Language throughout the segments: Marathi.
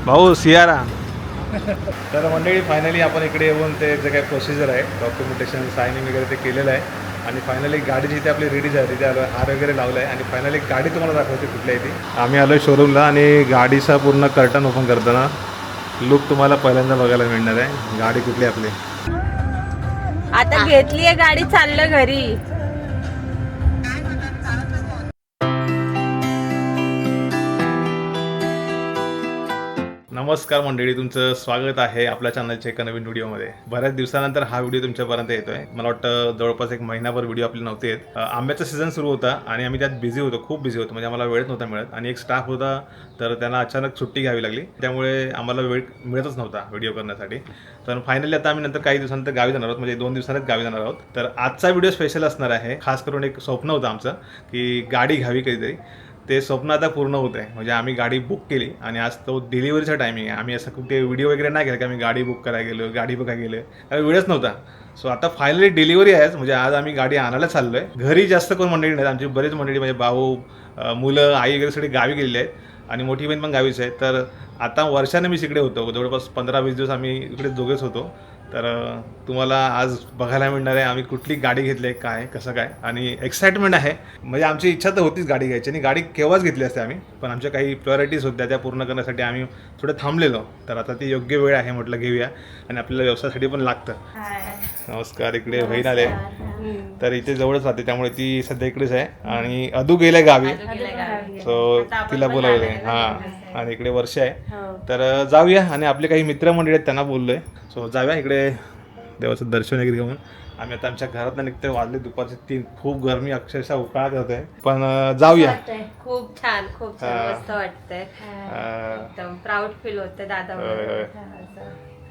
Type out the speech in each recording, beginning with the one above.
भाऊ सियारा. तर मंडळी फायनली आपण इकडे येऊन ते जे काही प्रोसिजर आहे डॉक्युमेंटेशन सायनिंग वगैरे ते केलेलं आहे आणि फायनली गाडी जिथे आपली रेडी झाली तिथे आलो हार वगैरे लावला आहे आणि फायनली गाडी तुम्हाला दाखवते कुठल्या आहे ती. आम्ही आलो शोरूमला आणि गाडीचा पूर्ण कर्टन ओपन करताना लुक तुम्हाला पहिल्यांदा बघायला मिळणार आहे. गाडी कुठली आपली आता घेतली आहे गाडी, चाललं घरी. नमस्कार मंडळी, तुमचं स्वागत आहे आपल्या चॅनलच्या एका नवीन व्हिडिओमध्ये. बऱ्याच दिवसानंतर हा व्हिडिओ तुमच्यापर्यंत येतोय. मला वाटतं जवळपास एक महिनाभर व्हिडिओ आपले नव्हते येत. आंब्याचा सीझन सुरू होता आणि आम्ही त्यात बिझी होतो, खूप बिझी होतो. म्हणजे आम्हाला वेळच नव्हता मिळत आणि एक स्टाफ होता तर त्यांना अचानक सुट्टी घ्यावी लागली, त्यामुळे आम्हाला वेळ मिळतच नव्हता व्हिडिओ करण्यासाठी. तर फायनली आता आम्ही नंतर काही दिवसानंतर गावी जाणार आहोत, म्हणजे 2 दिवसांनीच गावी जाणार आहोत. तर आजचा व्हिडिओ स्पेशल असणार आहे. खास करून एक स्वप्न होतं आमचं की गाडी घ्यावी कधीतरी. ते स्वप्न आता पूर्ण होत आहे. म्हणजे आम्ही गाडी बुक केली आणि आज तो डिलिव्हरीचा टायमिंग आहे. आम्ही असं कुठे व्हिडिओ वगैरे नाही केला की आम्ही गाडी बुक करायला गेलो, गाडी बघायला गेलो, त्याला वेळच नव्हता. सो आता फायनली डिलिव्हरी आहेच. म्हणजे आज आम्ही गाडी आणायला चाललो आहे. घरी जास्त कोण मंडळी नाहीत, आमची बरीच मंडळी म्हणजे भाऊ, मुलं, आई वगैरे सगळी गावी गेलेली आहेत आणि मोठी बहीण पण गावीच आहे. तर आता वर्षाने मी इकडे होतो, जवळपास 15-20 दिवस आम्ही इकडे दोघेच होतो. तर तुम्हाला आज बघायला मिळणार आहे आम्ही कुठली गाडी घेतली आहे, काय कसं काय, आणि एक्साइटमेंट आहे. म्हणजे आमची इच्छा तर होतीच गाडी घ्यायची आणि गाडी केव्हाच घेतली असते आम्ही, पण आमच्या काही प्रायोरिटीज होत्या त्या पूर्ण करण्यासाठी आम्ही थोडं थांबलेलो. तर आता ती योग्य वेळ आहे, म्हटलं घेऊया. आणि आपल्याला व्यवसायासाठी पण लागतं. नमस्कार. इकडे बहीण आले, तर इथे जवळच राहते त्यामुळे ती सध्या इकडेच आहे आणि अदू गेले गावी, सो तिला बोलावले. हां, आणि इकडे वर्ष आहे. तर जाऊया आणि आपले काही मित्रमंडळी आहेत त्यांना बोललोय. सो जाऊया इकडे देवाचं दर्शन वगैरे घेऊन. आम्ही आता आमच्या घरात निघतोय, वाजले दुपारचे 3. खूप गरमी, अक्षरशः उकाळत होते, पण जाऊया. खूप छान, खूप छान, मस्त वाटतंय. एकदम प्राऊड फील होतं दादा.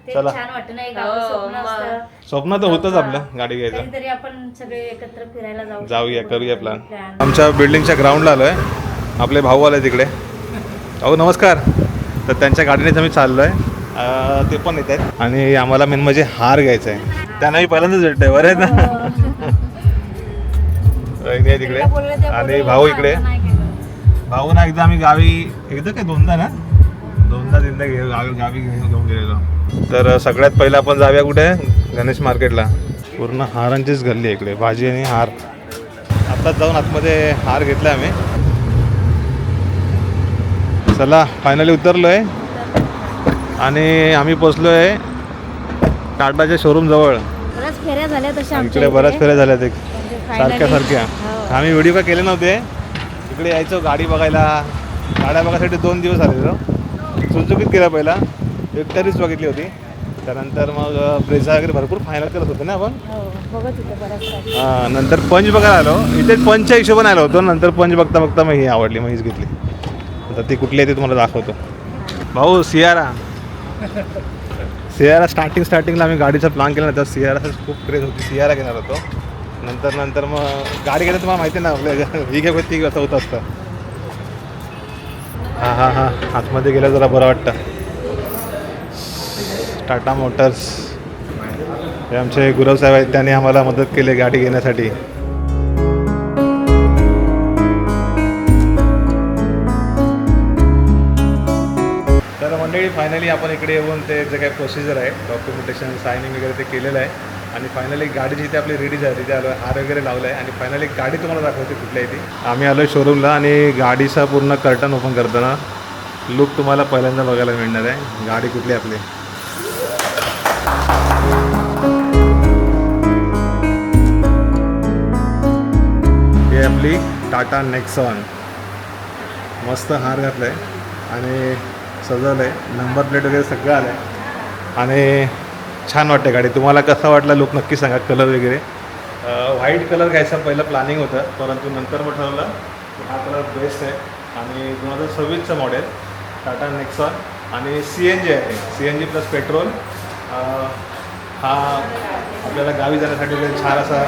चला, छान वाटतं नाही, स्वप्न तर होतंच आपलं गाडी घ्यायचं. तरी आपण सगळे एकत्र फिरायला जाऊया, करूया प्लॅन. आमच्या बिल्डिंगच्या ग्राउंडला आलोय, आपले भाऊ आले तिकडे. भाऊ नमस्कार. तर त्यांच्या गाडीनेच आम्ही चाललोय, ते पण येत आहेत आणि आम्हाला मेन म्हणजे हार घ्यायचा आहे. त्यांना मी पहिल्यांदाच भेटतोय. बरं आहे ना. तिकडे आणि भाऊ इकडे. भाऊ ना एकदा आम्ही गावी, एकदा काय दोनदा गावी घेऊन गेलेलो. तर सगळ्यात पहिलं आपण जाऊया कुठे, गणेश मार्केटला. पूर्ण हारांचीच गल्ली आहे इकडे, भाजी आणि हार. आत्ताच जाऊन आतमध्ये हार घेतला आम्ही. चला, फायनली उतरलो आहे आणि आम्ही पोचलो आहे टाटाच्या शोरूम जवळ. बऱ्याच फेऱ्या झाल्या तशा इकडे बऱ्याच फेऱ्या झाल्यात एक सारख्या. आम्ही व्हिडिओ काय केले नव्हते, इकडे यायचो गाडी बघायला. गाड्या बघायसाठी 2 दिवस आलेलो. सुजुकीत गेला पहिला, विक्टरीच बघितली होती. त्यानंतर मग ब्रेझा वगैरे भरपूर फायनल करत होते ना आपण. हां, नंतर पंच बघायला आलो. इथे पंचच्या हिशोबाने आलो होतो. नंतर पंच बघता बघता मग ही आवडली, मग हीच घेतली. आता ती कुठली आहे ते तुम्हाला दाखवतो. भाऊ सियारा. स्टार्टिंगला आम्ही गाडीचा प्लॅन केला ना, तर सियाराच खूप क्रेज होती, सियारा घेणार होतो. नंतर मग गाडी घेणं तुम्हाला माहिती आहे ना, आपल्या ही घे ती असं होत असतं. हां, आतमध्ये गेलं जरा बरं वाटतं. टाटा मोटर्स हे आमचे गुरव साहेब आहेत, त्यांनी आम्हाला मदत केली गाडी घेण्यासाठी. तर मंडळी फायनली आपण इकडे येऊन ते जे काही प्रोसिजर आहे डॉक्युमेंटेशन सायनिंग वगैरे ते केलेलं आहे आणि फायनली गाडी जिथे आपली रेडी झाली तिथे आलो, हार वगैरे लावला आहे आणि फायनली गाडी तुम्हाला दाखवते कुठल्या आहे ती. आम्ही आलो शोरूमला आणि गाडीचा पूर्ण कर्टन ओपन करताना लुक तुम्हाला पहिल्यांदा बघायला मिळणार आहे. गाडी कुठली आपली ही आपली टाटा नेक्सॉन. मस्त हार घातला आहे आणि सजवलं आहे, नंबर प्लेट वगैरे सगळं आलं आहे आणि छान वाटते गाडी. तुम्हाला कसा वाटला लुक नक्की सांगा. कलर वगैरे व्हाईट कलर घ्यायचा पहिलं प्लॅनिंग होतं, परंतु नंतर मग ठरवलं हा कलर बेस्ट आहे. आणि 2026चं मॉडेल टाटा नेक्सॉन आणि CNG आहे, CNG प्लस पेट्रोल. हा आपल्याला गावी जाण्यासाठी छान असा,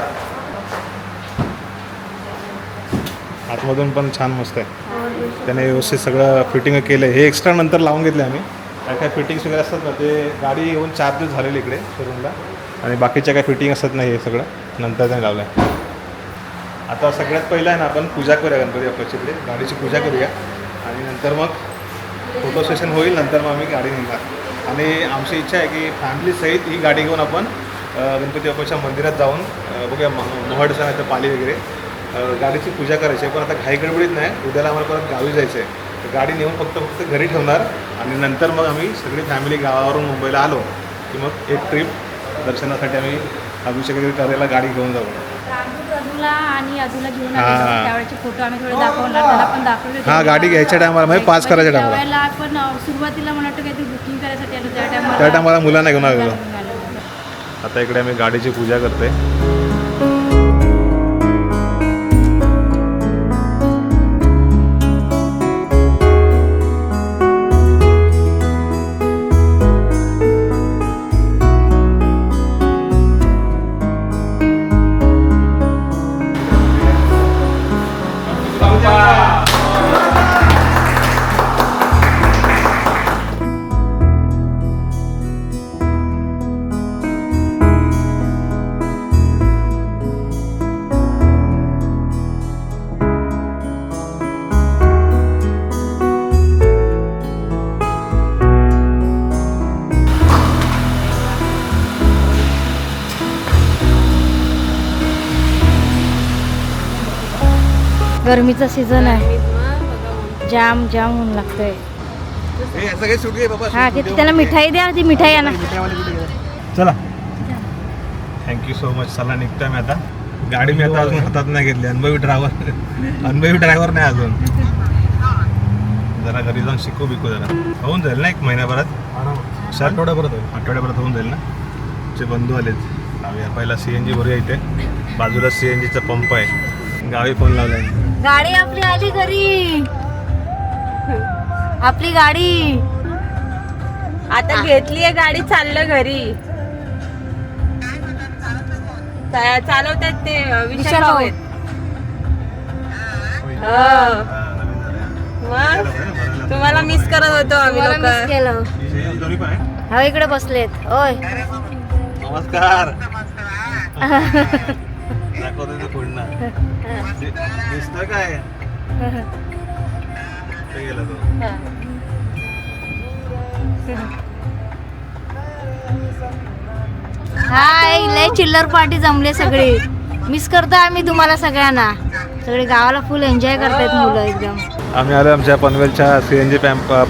आतमधून पण छान मस्त आहे. त्याने व्यवस्थित सगळं फिटिंग केलं आहे. हे एक्स्ट्रा नंतर लावून घेतले आम्ही. काय फिटिंग्स वगैरे असतात ना, ते गाडी येऊन 4 दिवस झालेले इकडे शोरूमला आणि बाकीच्या काय फिटिंग असतात नाही, हे सगळं नंतर त्याने लावलं आहे. आता सगळ्यात पहिलं आहे ना, आपण पूजा करूया गणपती बाप्पाची, इकडे गाडीची पूजा करूया आणि नंतर मग फोटो सेशन होईल, नंतर मग आम्ही गाडी निघणार. आणि आमची इच्छा आहे की फॅमिलीसहित ही गाडी घेऊन आपण गणपती बाप्पाच्या मंदिरात जाऊन बघूया महडचा नाही तर पाली वगैरे गाडीची पूजा करायची आहे. पण आता घाई गडबडीत नाही, उद्याला आम्हाला परत गावी जायचं आहे. तर गाडी नेऊन फक्त घरी ठेवणार आणि नंतर मग आम्ही सगळी फॅमिली गावावरून मुंबईला आलो की मग एक ट्रिप दर्शनासाठी आम्ही अभिषेक वगैरे करायला गाडी घेऊन जाऊ. अजूला आणि अजूला घेऊन हा. आले त्यावेळेचे फोटो आम्ही थोडे दाखवणार, त्याला पण दाखवले. हां, गाडी घ्यायच्या टायमाला म्हणजे पास करायच्या टायमाला त्यावेळेला आपण सुरुवातीला म्हणत होतो काहीतरी बुकिंग करायसाठी आलो त्या टायमाला मुलांना घेऊन आलेलो. आलो. आता इकडे आम्ही गाडीची पूजा करते. गरमीचा सीझन आहे, जाम जाम ऊन लागतंय. हा किती त्याला मिठाई द्या, ती मिठाई आणा. चला, थँक्यू सो मच. चला निघतोय मी आता. गाडी मी आता अजून हातात नाही घेतली. अनुभवी ड्रायव्हर नाही अजून. जरा घरी जाऊन शिकू बिकू जरा. होऊन जाईल ना एक महिन्याभरात, आठवड्याभरात होऊन जाईल ना. जे बंधू आलेत जाऊया. पहिला CNG भरूया. इथे बाजूला CNGचा पंप आहे. गावी फोन लावलाय. गाडी आपली आली घरी, आपली गाडी आता घेतलीये गाडी, चाललं घरी. चालवतात ते विशाल भाऊ आहेत. हो. मग तुम्हाला मिस करत होतो आम्ही मला मिस लोक. केलं. हो इकडे बसलेत. ओय नमस्कार. दाखवतो पुढनं दिसतोय काय गेला तो. हाय, लय चिल्लर पार्टी जमले सगळे. मिस करतो आम्ही तुम्हाला सगळ्यांना. सगळे गावाला फुल एन्जॉय करतायत मुलं एकदम. आम्ही आलो आमच्या पनवेलच्या CNG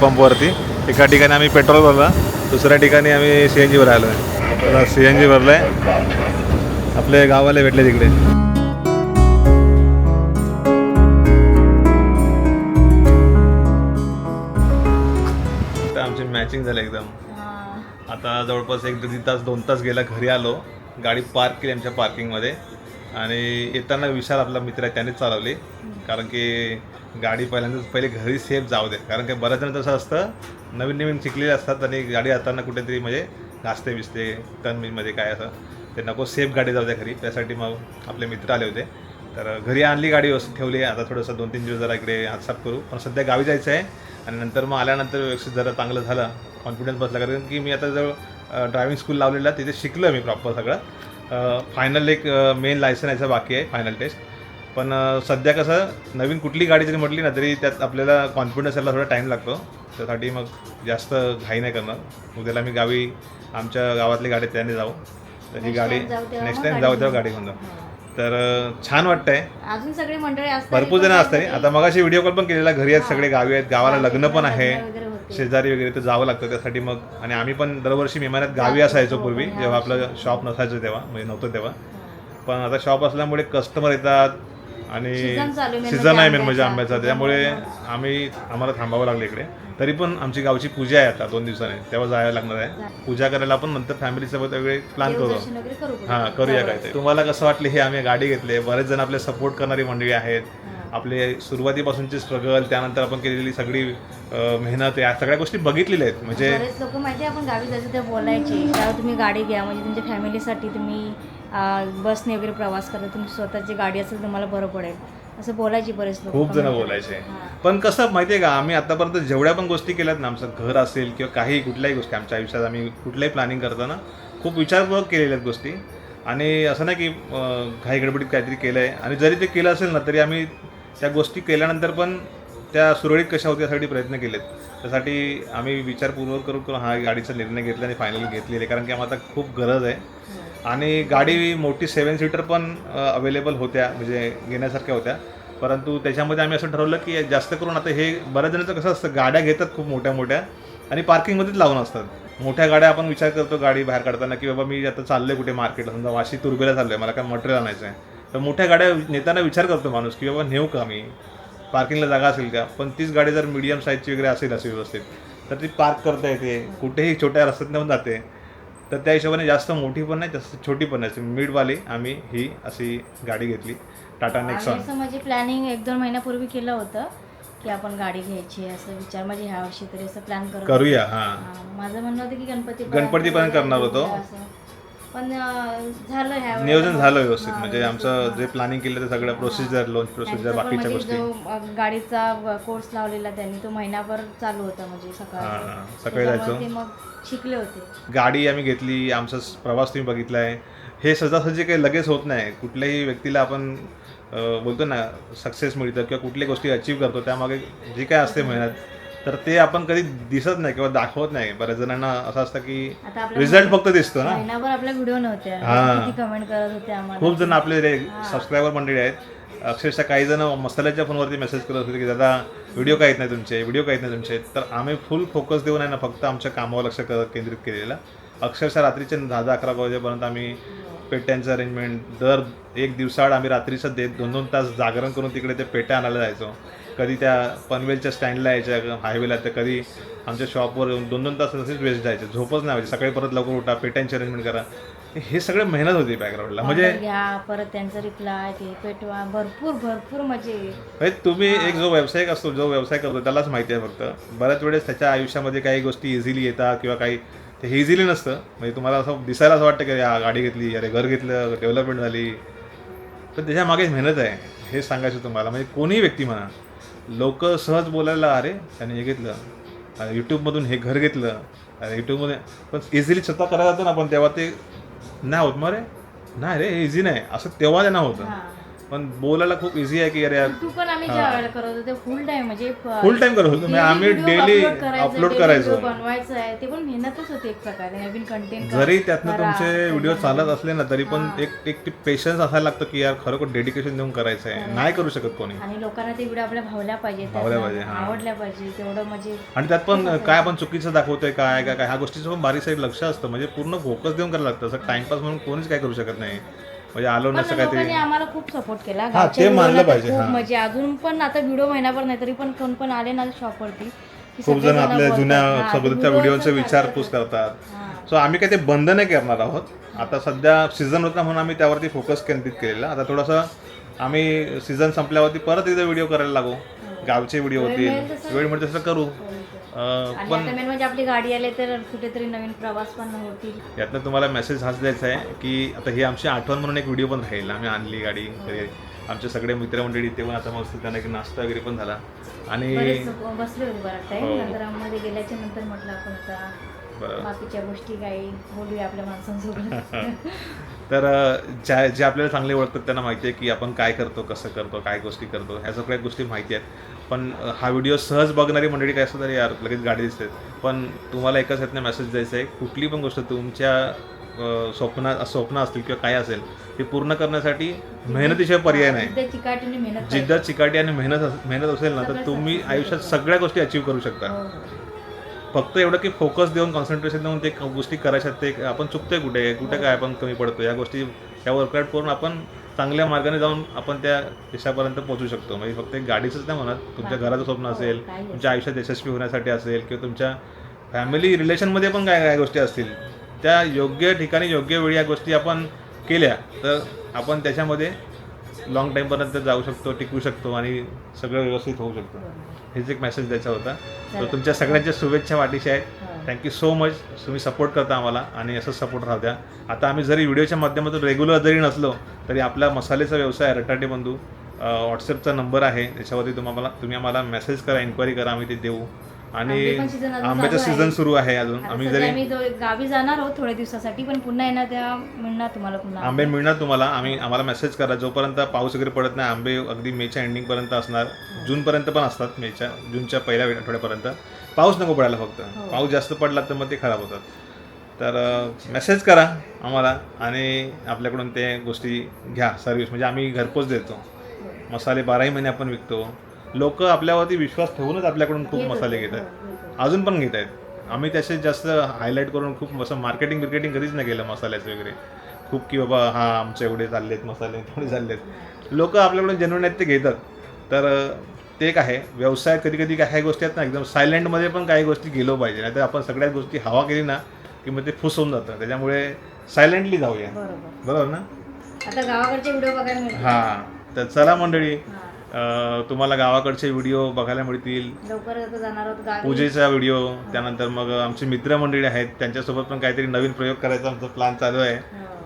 पंपवरती. एका ठिकाणी आम्ही पेट्रोल भरलं, दुसऱ्या ठिकाणी आम्ही CNG वर आलो आहे. CNG भरलंय. आपले गावाला भेटले तिकडे. आमची मॅचिंग झालं एकदम. आता जवळपास 1-1.5 तास 2 तास गेला. घरी आलो, गाडी पार्क केली आमच्या पार्किंगमध्ये. आणि येताना विशाल आपला मित्र आहे त्यानेच चालवली. कारण की गाडी पहिले घरी सेफ जाऊ दे. कारण की बऱ्याच जण तसं असतं, नवीन शिकलेले असतात आणि गाडी हाताना कुठेतरी म्हणजे घासते बिसते टर्नमध्ये काय असं, ते नको, सेफ गाडी जाऊ द्या घरी. त्यासाठी मग आपले मित्र आले होते. तर घरी आणली गाडी, व्यवस्थित ठेवली. आता थोडंसं 2-3 दिवस जरा इकडे हातसाफ करू. पण सध्या गावी जायचं आहे आणि नंतर मग आल्यानंतर व्यवस्थित जरा चांगलं झालं, कॉन्फिडन्स बसला. कारण की मी आता जवळ ड्रायव्हिंग स्कूल लावलेला, तिथे शिकलं मी प्रॉपर सगळं. फायनल एक मेन लायसन यायचं बाकी आहे, फायनल टेस्ट. पण सध्या कसं नवीन कुठली गाडी जरी म्हटली ना तरी त्यात आपल्याला कॉन्फिडन्स यायला थोडा टाईम लागतो. त्यासाठी मग जास्त घाई नाही करणार. उद्याला मी गावी आमच्या गावातली गाडी त्याने जाऊ. तर ही गाडी नेक्स्ट टाइम जाऊ तेव्हा गाडी घेऊन जाऊ. तर छान वाटतंय. अजून सगळी मंडळी असतात, भरपूर जण असतात. आता मगाशी व्हिडिओ कॉल पण केलेला. घरी आहेत सगळे, गावी आहेत, गावाला लग्न पण आहे, शेजारी वगैरे, तर जावं लागतं त्यासाठी. मग आणि आम्ही पण दरवर्षी मे महिन्यात गावी असायचो पूर्वी, जेव्हा आपलं शॉप नसायचं तेव्हा, म्हणजे नव्हतं तेव्हा. पण आता शॉप असल्यामुळे कस्टमर येतात आणि सीझन आहे मेन म्हणजे आंब्याचा, त्यामुळे आम्हाला थांबावं लागलं इकडे. तरी पण आमची गावची पूजा आहे आता 2 दिवसांनी, तेव्हा जायला लागणार आहे. पूजा करायला आपण नंतर फॅमिलीसोबत वगैरे प्लॅन करू. हां, करूया काय ते. तुम्हाला कसं वाटलं हे आम्ही गाडी घेतली? बरेच जण आपले सपोर्ट करणारी मंडळी आहेत. आपले सुरुवातीपासूनची स्ट्रगल, त्यानंतर आपण केलेली सगळी मेहनत, या सगळ्या गोष्टी बघितलेल्या आहेत. म्हणजे बरेच लोक माहिती आहे, आपण गावी जायचं ते बोलायचे तेव्हा तुम्ही गाडी घ्या, म्हणजे तुमच्या फॅमिलीसाठी तुम्ही बसने वगैरे प्रवास करता, तुमची स्वतःची गाडी असेल तुम्हाला बरं पडेल असं बोलायचे बरेच लोक. खूप जण बोलायचे. पण कसं माहिती आहे का, आम्ही आतापर्यंत जेवढ्या पण गोष्टी केल्यात ना, आमचं घर असेल किंवा काही कुठल्याही गोष्टी आमच्या आयुष्यात, आम्ही कुठल्याही प्लॅनिंग करताना खूप विचारपूर्वक केलेल्या आहेत गोष्टी. आणि असं नाही की घाई गडबडीत काहीतरी केलं आहे. आणि जरी ते केलं असेल ना तरी आम्ही त्या गोष्टी केल्यानंतर पण त्या सुरळीत कशा होत्या यासाठी प्रयत्न केलेत. त्यासाठी आम्ही विचारपूर्वक करून हा गाडीचा निर्णय घेतला आणि फायनली घेतलेली आहे, कारण की आम्हाला आता खूप गरज आहे. आणि गाडी मोठी 7 सीटर पण अवेलेबल होत्या, म्हणजे घेण्यासारख्या होत्या. परंतु त्याच्यामध्ये आम्ही असं ठरवलं की जास्त करून आता हे बऱ्याच जणांचं कसं असतं, गाड्या घेतात खूप मोठ्या मोठ्या आणि पार्किंगमध्येच लावून असतात. मोठ्या गाड्या आपण विचार करतो गाडी बाहेर काढताना की बाबा मी आता चाललो आहे कुठे मार्केटला, समजा वाशी तुर्बेला चाललो आहे, मला काय मटेरियल आणायचं आहे, तर मोठ्या गाड्या नेताना विचार करतो माणूस की बाबा नेऊ का मी, पार्किंगला जागा असेल का. पण तीच गाडी जर मीडियम साईजची वगैरे असेल अशी व्यवस्थित तर ती पार्क करता येते, कुठेही छोट्या रस्त्यात नेऊन जाते. तर त्या हिशोबाने जास्त मोठी पण नाही जास्त छोटी पण नाही, मिडवाली आम्ही ही अशी गाडी घेतली, टाटा नेक्सॉन. असं म्हणजे प्लॅनिंग 1-2 महिन्यापूर्वी केलं होतं की आपण गाडी घ्यायची आहे, असं विचार म्हणजे ह्या वर्षी तरी असं प्लॅन करूया. हां, माझं म्हणणं होतं की गणपतीपर्यंत करणार होतो. पण झालं ह्या वेळेला नियोजन झालं व्यवस्थित, म्हणजे आमचं जे प्लॅनिंग केलं ते सगळं प्रोसिजर, लोन प्रोसिजर, त्यांचं पण बाकीच्या म्हणजे गोष्टी. जो गाडीचा कोर्स लावलेला त्यांनी तो महिनाभर चालू होता, म्हणजे सकाळी जायचो. ते मग शिकले होते. गाडी आम्ही घेतली, आमचा प्रवास तुम्ही बघितला आहे. हे सहजासहजी काही लगेच होत नाही. कुठल्याही व्यक्तीला आपण बोलतो ना सक्सेस मिळतं किंवा कुठल्या गोष्टी अचीव करतो त्यामागे जी काय असते मेहनत, तर ते आपण कधी दिसत नाही किंवा दाखवत नाही. बऱ्याच जणांना असं असतं की आता आपल्या रिझल्ट फक्त दिसतो ना. महिनाभर आपल्या व्हिडिओ नव्हत्या, हां. किती कमेंट करत होते आम्हाला. खूप जण आपले सबस्क्रायबर मंडळी आहेत. अक्षरशः काही जण मसाल्याच्या फोनवरती मेसेज करत होते की दादा व्हिडिओ का येत नाही तुमचे, व्हिडिओ का येत नाही तुमचे. तर आम्ही फुल फोकस देऊन आहे ना फक्त आमच्या कामावर लक्ष केंद्रित केलेलं. अक्षरशः रात्रीचे 10-11 वाजेपर्यंत आम्ही पेट्यांचं अरेंजमेंट, दर एक दिवसाआड आम्ही रात्रीचं 2-2 तास जागरण करून तिकडे ते पेट्या आणायला जायचो. कधी त्या पनवेलच्या स्टँडला यायच्या हायवेला, तर कधी आमच्या शॉपवर 2-2 तास तसेच वेस्ट जायचे, झोपच नाही व्हायची. सकाळी परत लवकर उठा, पेट्यांची अरेंजमेंट करा, हे सगळं मेहनत होती बॅकग्राऊंडला. म्हणजे घ्या, परत त्यांचं रिप्लाय, ते पेटवा, भरपूर म्हणजे तुम्ही एक जो व्यावसायिक असतो, जो व्यवसाय करतो त्यालाच माहिती आहे. फक्त बऱ्याच वेळेस त्याच्या आयुष्यामध्ये काही गोष्टी इझिली येतात किंवा काही ते हे इझिली नसतं. म्हणजे तुम्हाला असं दिसायला असं वाटतं की गाडी घेतली, अरे घर घेतलं, डेव्हलपमेंट झाली, तर त्याच्या मागे मेहनत आहे हे सांगायचं तुम्हाला. म्हणजे कोणीही व्यक्ती म्हणा, लोक सहज बोलायला अरे त्याने हे घेतलं, यूट्यूबमधून हे घर घेतलं, अरे यूट्यूबमध्ये, पण इझिली स्वतः करायला जातो ना आपण तेव्हा ते नाही होत. मग रे नाही रे हे इझी नाही असं तेव्हा त्यांना होतं. पण बोलायला खूप इझी आहे की अरे तू पण आम्ही ज्या वेळेला करत होतो फुल टाइम, म्हणजे फुल टाइम करत होतो. आम्ही डेली अपलोड करायचो. बनवायचं आहे ते पण मेहनतच होती एक प्रकारे, नवीन कंटेंट. जरी त्यातनं तुमचे व्हिडिओ चालत असले ना तरी पण एक पेशन्स असायला लागतं की यार खरोखर डेडिकेशन देऊन करायचं आहे, नाही करू शकत कोणी. आणि लोकांना ते व्हिडिओ आपल्या भावल्या पाहिजे, आवडल्या पाहिजे तेवढं, म्हणजे आणि त्यात पण काय आपण चुकीचं दाखवतोय काय काय काय ह्या गोष्टीचं पण बारीक साईड लक्ष असतं. म्हणजे पूर्ण फोकस देऊन करायला लागतं. असं टाइमपास म्हणून कोणीच काय करू शकत नाही. म्हणजे आलो नसतं काहीतरी. आम्हाला खूप सपोर्ट केला, ते मानलं पाहिजे. म्हणजे अजून पण आता व्हिडिओ महिनाभर नाही तरी पण कोण पण आले ना शॉपवरती, खूप जण आपल्या जुन्या सोबतच्या व्हिडिओचे विचारपूस करतात. सो आम्ही काही ते बंद नाही करणार आहोत. आता सध्या सीझन होता म्हणून आम्ही त्यावरती फोकस केंद्रित केलेला. आता थोडंसं आम्ही सीझन संपल्यावरती परत एकदा व्हिडिओ करायला लागू, गावचे व्हिडिओ होतील, वेळ मिळेल तसं करू. पण म्हणजे आपली गाडी आली तर कुठेतरी नवीन प्रवास पण होतील. यातनं तुम्हाला मेसेज हाच द्यायचा आहे की आता ही आमची आठवण म्हणून एक व्हिडिओ पण राहील. आम्ही आणली गाडी घरी, आमचे सगळे मित्रमंडळी ते पण आता मस्त त्यांना एक नाश्ता वगैरे पण झाला आणि बसले होते बराच टाइम. नंतर आम्हाला गेल्याच्या नंतर म्हटलं आपण आता बाकीच्या गोष्टी काही बोलूया आपल्या माणसांसोबत. तर जे आपल्याला चांगले ओळखतात त्यांना माहिती आहे की आपण काय करतो, कसं करतो, काय गोष्टी करतो, ह्या सगळ्या गोष्टी माहिती आहेत. पण हा व्हिडिओ सहज बघणारी मंडळी काय असतं तरी यार लगेच गाडी दिसते. पण तुम्हाला एकाच ह्यातनं मेसेज द्यायचा आहे, कुठली पण गोष्ट तुमच्या स्वप्न असतील किंवा काय असेल ते पूर्ण करण्यासाठी मेहनतीशिवाय पर्याय नाही. जिद्द, चिकाटी आणि मेहनत असेल ना तर तुम्ही आयुष्यात सगळ्या गोष्टी अचीव करू शकता. फक्त एवढं की फोकस देऊन, कॉन्सन्ट्रेशन देऊन ते गोष्टी करायच्यात. ते आपण चुकतोय कुठे काय आपण कमी पडतो, या गोष्टी त्या वर्कआउट करून आपण चांगल्या मार्गाने जाऊन आपण त्या यशापर्यंत पोहोचू शकतो. म्हणजे फक्त एक गाडीचंच नाही म्हणत, तुमच्या घराचं स्वप्न असेल, तुमच्या आयुष्यात यशस्वी होण्यासाठी असेल किंवा तुमच्या फॅमिली रिलेशनमध्ये पण काय काय गोष्टी असतील, त्या योग्य ठिकाणी योग्य वेळी या गोष्टी आपण केल्या तर आपण त्याच्यामध्ये लॉंग टाईमपर्यंत जाऊ शकतो, टिकू शकतो आणि सगळं व्यवस्थित होऊ शकतं. हेच एक मेसेज द्यायचा होता. तर तुमच्या सगळ्यांच्या शुभेच्छा वाटीच्या आहेत. Thank you so much. तुम्ही सपोर्ट करता आम्हाला आणि असंच सपोर्ट राहू द्या. आता आम्ही जरी व्हिडिओच्या माध्यमातून रेग्युलर जरी नसलो तरी आपला मसाल्याचा व्यवसाय रटाटे बंधू व्हॉट्सअपचा नंबर आहे, त्याच्यावरती तुम्ही आम्हाला मेसेज करा, इन्क्वायरी करा, आम्ही ते देऊ. आणि आंब्याचा सीझन सुरू आहे अजून. आम्ही गावी जाणार आहोत थोड्या दिवसासाठी, पण पुन्हा येणार तेव्हा मिळणार तुम्हाला, पुन्हा आंबे मिळणार तुम्हाला. आम्हाला मेसेज करा. जोपर्यंत पाऊस वगैरे पडत नाही आंबे अगदी मेच्या एंडिंगपर्यंत असणार, जूनपर्यंत पण असतात, जूनच्या पहिल्या आठवड्यापर्यंत. पाऊस नको पडायला फक्त. हो. पाऊस जास्त पडला तर मग ते खराब होतात. तर मेसेज करा आम्हाला आणि आपल्याकडून ते गोष्टी घ्या सर्व्हिस. म्हणजे आम्ही घरपोच देतो मसाले. 12ही महिने आपण विकतो. लोक आपल्यावरती विश्वास ठेवूनच आपल्याकडून खूप मसाले घेत आहेत, अजून पण घेत आहेत. आम्ही त्याचे जास्त हायलाईट करून खूप असं मार्केटिंग कधीच नाही केलं मसाल्याचं वगैरे खूप, की बाबा हां आमचे एवढे चालले आहेत मसाले, थोडे चालले आहेत. लोक आपल्याकडून जेन्युइन आहेत ते घेतात. तर ते एक आहे. व्यवसायात कधी काही गोष्टी आहेत ना एकदम सायलेंटमध्ये पण काही गोष्टी गेलो पाहिजे. नाहीतर आपण सगळ्याच गोष्टी हवा केली ना की मग ते फुस होऊन जातं. त्याच्यामुळे सायलेंटली जाऊया. बरोबर ना? आता गावाकडचे व्हिडिओ बघायला मिळतात. हां, तर चला मंडळी, तुम्हाला गावाकडचे व्हिडिओ बघायला मिळतील. लवकर आता जाणार आहोत गावी. पूजेचा व्हिडिओ, त्यानंतर मग आमची मित्रमंडळी आहेत त्यांच्यासोबत पण काहीतरी नवीन प्रयोग करायचा आमचा प्लॅन चालू आहे.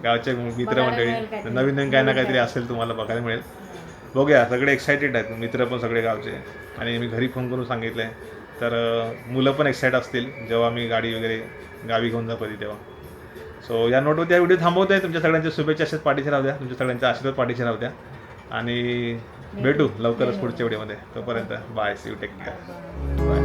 गावचे मित्रमंडळी मिळेल काहीतरी. नवीन काही ना काहीतरी असेल तुम्हाला बघायला मिळेल. बघूया, सगळे एक्सायटेड आहेत, मित्र पण सगळे गावचे. आणि मी घरी फोन करून सांगितलं आहे. तर मुलं पण एक्साइट असतील जेव्हा मी गाडी वगैरे गावी घेऊन जाऊ कधी तेव्हा. सो या नोटवरती हा व्हिडिओ थांबवत आहे. तुमच्या सगळ्यांच्या शुभेच्छा असेच पाठीशी राहू द्या, तुमच्या सगळ्यांच्या आशीर्वाद पाठीशी राहू द्या. आणि भेटू लवकरच पुढच्या व्हिडिओमध्ये. तोपर्यंत bye, see you, take care, bye.